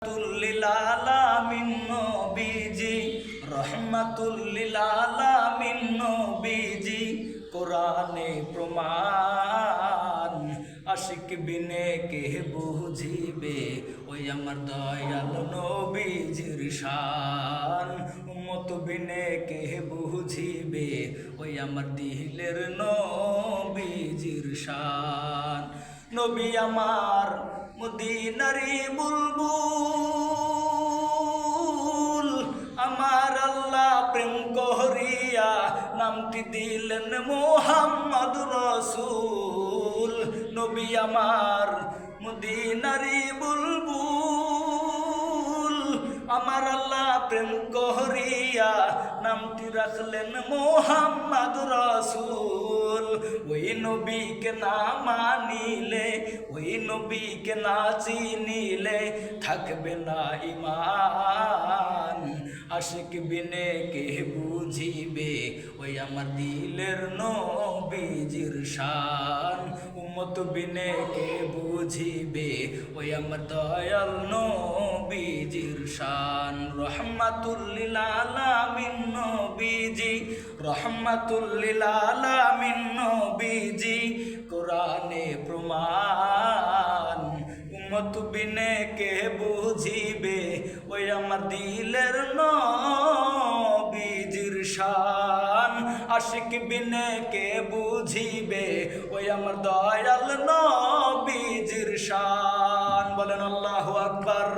লিল আলামিন নবীজি রহমাতুল লিল আলামিন নবীজি কোরআনে প্রমাণ আশিক বিনে কে বুঝিবে ওই আমার দয়াল নবীজির শান উম্মত বিনে কে বুঝিবে ওই আমার দিলের নবীজির শান নবী আমার মদিনারি বুলবুল আমার আল্লাহ প্রেম করিয়া নামটি দিলেন মুহাম্মদ রাসূল নবী আমার মদিনারি বুলবুল আমার আল্লাহ প্রেম করিয়া নামটি রাখলেন মুহাম্মদ রাসূল ওই নবীকে না মানিলে ওই নবীকে না চিনিলে থাকবে না ঈমান আশিক বিনে কে বুঝিবে ওই আমার দিলের নবীজির শান উম্মত বিনে কে বুঝিবে ওই আমার দয়াল নবীজির শান রহমাতুল লিল আলামিন নবীজি রহমাতুল লিল আলামিন নবীজি কোরআনে প্রমাণ উম্মত বিনে কে বুঝিবে ওই আমার দিলের নবীজির শান আশিক বিনে কে বুঝিবে ওই আমার দয়াল নবীজির শান বলেন আল্লাহু আকবার।